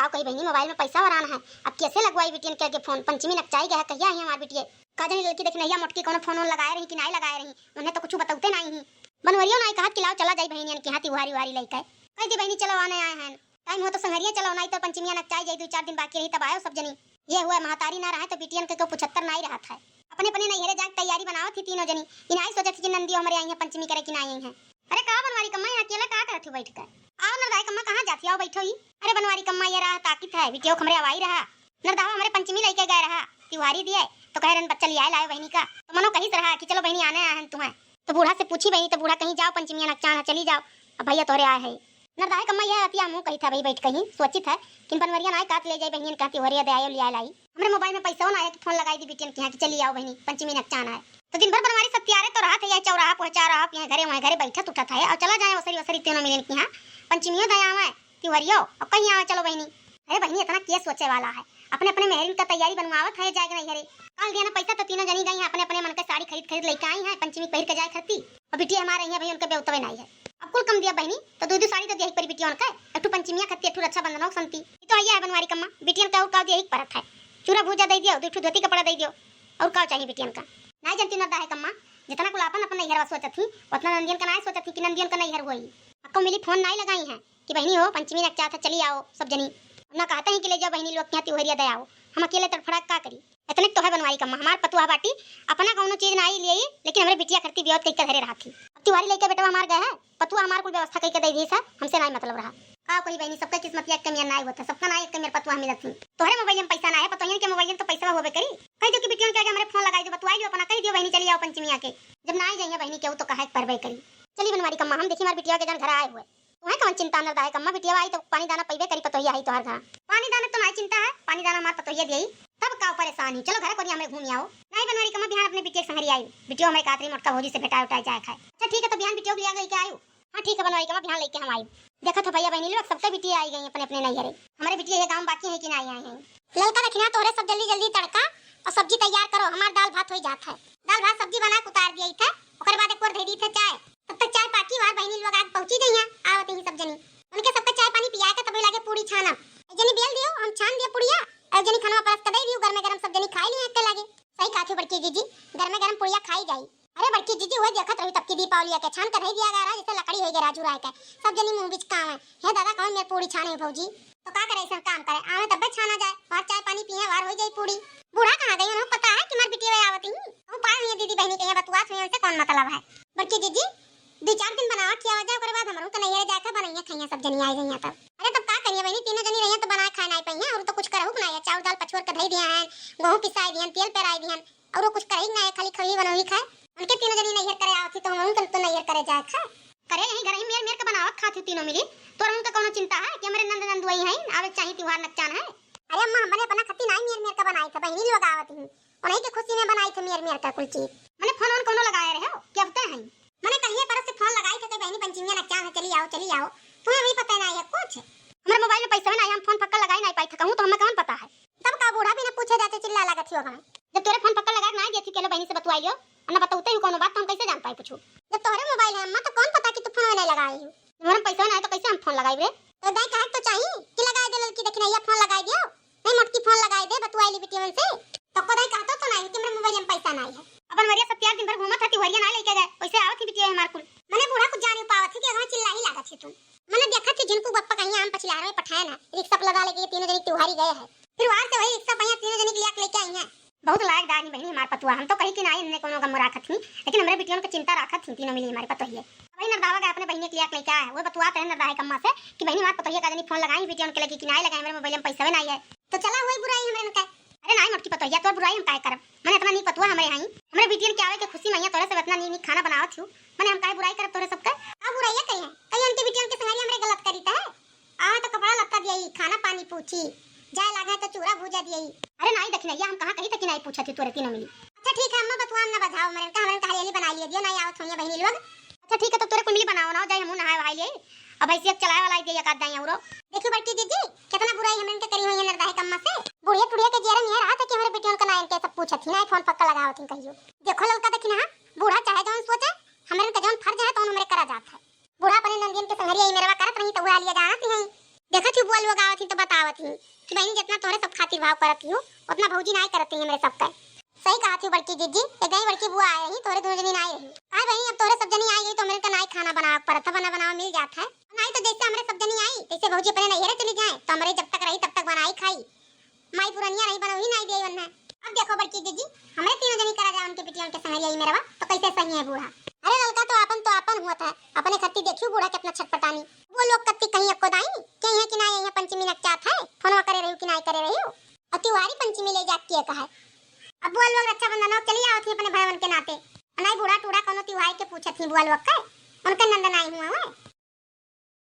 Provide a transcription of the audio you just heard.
कही बहनी मोबाइल में पैसा भराना है, अब कैसे लगवाई बिटियन के आगे फोन? पंचमी नकचाई गया कहिया ही हमार बिटिया का जानी लड़की देख नैया मोटकी कोनो फोन लगाए रही कि नहीं लगाए रही, उन्हें तो कुछ बताते नहीं ही। बनवरियो नहीं कहा कि लाओ चला जाई बहनियन के हाथी वारी वारी लइका कह दी बहनी चलो आने आए हैं, टाइम हो तो संगरिया चलो नहीं तो पंचमी नकचाई जाई 2-4 दिन बाकी रही तब आयो सब जनी। ये हुआ महतारी ना रहा तो बिटियन के 75 नहीं रहा था, अपने अपने नैहरे जाके तैयारी बनाओ थी तीनों जनी। इनाई सोचत कि नंदी हमारे आई है पंचमी करे कि नहीं आई है। अरे का बनवारी कम्मा यहाँ अकेला का करत हो बैठ कर? आओ नरदाई कम्मा कहाँ जाती आओ बैठो ही। अरे बनवारी कम्मा ये रहा ताकित है बिटियो हमरे आवाई रहा, नरदावा हमारे पंचमी लेके गए रहा, तिवारी दिए तो कह रहे बच्चा लिया लाए बहनी का, तो मनो कहीं रहा कि चलो बहनी आने आए तुम्हें। तो बूढ़ा से पूछी बहनी तो बूढ़ा कहीं जाओ पंचमी नकचान चली जाओ, अब भैया तोरे आए है। नरदाई कम्मा यह अतिया मुँह कही था भाई बैठ कहीं सोचित है कि बनवरिया ना काट ले जाए बहनी का तिवरिया दे आयो लिया लाई। हमारे मोबाइल में पैसा ना आया तो फोन लगाई दी बिटियन के यहाँ कि चली आओ बहनी पंचमी नकचान है। तो दिन भर बनवारी सब तैयार तो रहा था यह चौराहा पहुंचा रहा यहाँ घरे वहाँ घरे बैठा उठा था और चला जाए वसरी वसरी तीनों मिलन की यहाँ पंचमियों दया है तिवरियो और कहीं आवे चलो बहनी। अरे बहनी इतना क्या सोचे वाला है, अपने अपने मेहरिन का तैयारी बनवावत है जाएगा नहीं घरे कल दिया ना पैसा तो तीनों जनी गई है अपने अपने मन का साड़ी खरीद लेके आई है पंचमी पहन के जाए खरती और बिटिया हमारे यहाँ भाई उनके बेउतवे नहीं है। अब कुल कम दिया बहनी तो दो साड़ी तो यही पर बिटिया उनका एक तो पंचमिया खत्ती एक रक्षा बंधन हो संती तो आइए है बनवारी कम्मा बिटियन का और यही परत है, चूरा भूजा दे दियो दो धोती कपड़ा दे दियो और का चाहिए बिटियन का नहीं जानती नरदा है कम्मा जितना कुल अपन अपन नैहर सोचत थी उतना नंदियन का नहीं सोचत थी कि नंदियन का नैहर हुई। आपको मिली फोन नहीं लगाई है कि बहनी हो पंचमी नक चाहता चली आओ सब जनी, ना कहते हैं कि ले जाओ बहनी लोग यहाँ तिवरिया दे आओ, हम अकेले तड़फड़ा का करी इतने तो है बनवारी कम्मा हमार पतुआ बाटी अपना कौनो चीज नहीं लिए लेकिन हमारे बिटिया करती बियाह कई धरे रहा थी। अब तिवारी लेके बेटा हमार गए है पतुआ हमार कुल व्यवस्था कई दे दी सा हमसे नहीं मतलब रहा का कोई बहनी सबका किस्मत एक कमियां नहीं होता सबका ना एक कमियां पतुआ मिलत थी। तोहरे मोबाइल में पैसा ना है पतुआ के मोबाइल में तो पैसा होबे करी कह दो कि बिटिया के आगे हमारे फोन लगाई दो बतुआ लियो अपना कह दियो बहनी चली आओ पंचमी आके जब ना आई जाइए बहनी के तो कहे परबे करी। चली बनवारी कम्मा हम देखी हमार बिटिया के जन घर आए हुए तुम्हें कौन चिंता नरदा है कम्मा बिटिया आई तो पानी दाना पीबे करी पतोहिया आई तो हर घर पानी दाना तो नहीं चिंता है पानी दाना हमार पतोहिया दे तब का परेशानी चलो घर को हमें घूम आओ नहीं बनवारी कम्मा बिहान अपने बिटिया संगरी आई बिटिया हमें कातरी मोटका भोजी से भेटा उठाए जाए खाए। अच्छा ठीक है तो बिहान बिटिया लिया गई के आयु हाँ ठीक है बनवारी कम्मा बिहान लेके हम आई देखा तो भैया बहनी लोग सबका बिटिया आई गई अपने अपने नैहरे हमारे बिटिया ये गांव बाकी है कि नहीं आए हैं। ललका रखना तोरे सब जल्दी जल्दी तड़का और सब्जी तैयार करो हमार दाल भात हो जाता है दाल भात सब्जी बना के उतार दिया था ओकर बाद एक और दे दी थे चाय तब तक चाय पाकी वार बहनी लोग आग पहुंची गई हैं आवत ही सब जनी उनके सबका चाय पानी पिया के तब लागे पूरी छाना जनी बेल दियो हम छान दिए पुड़िया और जनी खाना परस के दे दियो गरम गरम सब जनी खाई लिए के लागे सही काथी बड़की जीजी गरम गरम पुड़िया खाई जाई। अरे बड़की जीजी वो देखत रही तब की दीपावली के छान कर रही दिया गया जैसे लकड़ी होई गे राजू राय का सब जनी मुंह बीच काम है हे दादा कौन मेरे पूरी छाने भौजी तो का करे ऐसा काम करे आवे तब छाना जाए और चाय पानी पिए वार हो जाए पूरी। बूढ़ा कहां गई उन्हें पता है कि मार बिटिया आवत ही हम पाए हुए दीदी बहनी के बतुआ से उनसे कौन मतलब है। बड़की जीजी 2-4 दिन बनावा किया वजह ओकर बाद हमरो तो नहीं जाके बनाइए खाइए सब जनी आई गई तब। अरे तब का करिए बहनी तीनों जनी रहिए तो बनाए खाए नहीं पाइए और तो कुछ करहु बनाया चावल दाल पछोर के धई दिया है गेहूं पिसाई दिया तेल पेराई दिया और कुछ करही ना खाली खई बनोही खाए उनके तीनों जनी नैहर करे आवत तो हम तो नैहर करे जाए खाए करे यही घर ही मेर मेर के बनावत खाती तीनों मिली तोर उनका कोनो चिंता है कि हमारे नंद नंद वही है आवे चाहिए त्योहार नकचान है। अरे अम्मा हमने अपना खती नहीं मेर मेर का बनाई था बहनी लोग आवत ही उन्हीं की खुशी में बनाई थी मेर मेर का कुल चीज मैंने फोन ऑन कोनो लगाए रहे हो क्या पता है मैंने कहिए पर से फोन लगाई थे बहनी पंचमी नकचान है चली आओ तुम्हें भी पता नहीं है कुछ हमारे मोबाइल में पैसा नहीं हम फोन पक्का लगाई नहीं पाई था कहूं तो हमें कौन पता है तब का बूढ़ा भी ना पूछे जाते चिल्ला लगा थी वहां जब तोरे फोन पक्का लगा नहीं देती केलो बहनी से बतवाई लियो ना बताते ही कोनो बात हम कैसे जान पाए पूछो जब तोरे मोबाइल है अम्मा तो कौन पता कि तू फोन नहीं लगाई हो हमारे पैसा नहीं तो कैसे हम फोन लगाई रे तो दाई कहे तो चाहिए कि लगाए दे लड़की देखना ये फोन लगाई दियो नहीं मोटकी फोन लगाई दे बतवाई ली बिटिया से तो को दाई कहतो तो नहीं कि मेरे मोबाइल में पैसा नहीं है अपन वरिया सब 4 दिन भर घूमत थी वरिया ना लेके गए वैसे आवत थी बिटिया हमार कुल मैंने बूढ़ा कुछ जाने पावत थी कि हां चिल्ला ही लागत थी तुम मैंने देखा थी जिनको बप्पा कहीं आम पछला रहे पठाया ना रिक्शा लगा लेके तीनों जनी त्योहारी गए हैं फिर वहां से वही रिक्शा पहिया तीनों जनी लिया लेके आई हैं बहुत लायक दानी बहनी हमार पतुआ हम तो कहीं कि नहीं इन्हें कोनो गम राखत थी लेकिन हमारे बिटियों को चिंता राखत थी तीनों मिली हमारे पतोहिए वही नरदावा का अपने बहनी के लिया लेके आया वो बतुआ है नरदा है कम्मा से कि बहनी हमार पतोहिए का जनी फोन लगाई बिटियों के लगी कि नहीं लगाए मेरे मोबाइल में पैसा नहीं है तो चला हुई बुराई हमरे का अरे नहीं मोटकी पतोहिया तो बुराई हम काहे करब मैंने इतना नहीं पतुआ हमारे आई हमारे बिटियों के आवे के खुशी मैया तोरे से इतना नहीं खाना बनावत हूं मैंने हम काहे बुराई करब तोरे सबका अब बुराई कही है कहीं उनके बिटियों के संग हमरे गलत करीता है आवे तो कपड़ा लत्ता दियई खाना पानी पूछी जाए लागे तो चूरा भूजा दियई अरे नहीं देखना ये हम कहां कहीं तक नहीं पूछा थी तोरे तीनों मिली। अच्छा ठीक है अम्मा बतवा ना बजाओ मेरे का हमने हरियाली बना लिए दियो नहीं आवत होइए बहनी लोग। अच्छा ठीक है तो तोरे कुंडली बनाओ ना जाए हम नहाए भाई ले अब ऐसे एक चलाए वाला दे एक आध दाई औरो देखो बड़की दीदी कितना बुराई हमने के करी हुई है नरदा है कम्मा से बुढ़िया टुड़िया के जेरा में रहा था कि हमारे बेटियों का नाम के सब पूछा थी ना फोन पक्का लगाओ थी कहियो देखो ललका देखना बूढ़ा चाहे जौन सोचे हमरे के जौन फर्ज है तो हमरे करा जात है बूढ़ा अपने नंदियन के संगरिया ही मेरा करत रही तो वो लिया जाना थी देखा थी बुआ लोग आवत थी तो बतावत थी थी कि बहन जितना तोरे सब खातिर भाव करती हूँ उतना भौजी नहीं करती है मेरे सबका। सही कहा थी बड़की जीजी, एक गई बड़की बुआ आई रही, तोरे दोनों जनी नहीं रही। हां बहन अब तोरे सब जनी आई गई तो मेरे का नहीं खाना बनाना पड़ता, बनावा मिल जाता है। नहीं तो जैसे हमरे सब जनी आई तैसे भौजी अपने नैहरे चली जाए तो हमरे जब तक रही तब तक बनाई खाई, माई पुरनिया रही बनवी नहीं दे वरना। अब देखो बड़की जीजी हमें तीनों जनी करा जाए उनके पिटिया उनके संग यही मेरा तो कैसे सही है बूढ़ा। अरे लड़का तो अपन हुआ था, अपने खत्ती देखियो बूढ़ा कितना छटपटानी। वो लोग कत्ती कहीं आपको दाई के है कि ना यहां पंचमी नचात है, फोनवा करे रही कि नहीं करे रही हो। और त्योहारी पंचमी ले जात के कहा अब वो लोग रक्षाबंधन और चली आओ थी अपने भाईवन के नाते, नहीं बूढ़ा टूढ़ा कोनो त्योहार के पूछत थी बुआ लोग का, उनका नंद नहीं हुआ है।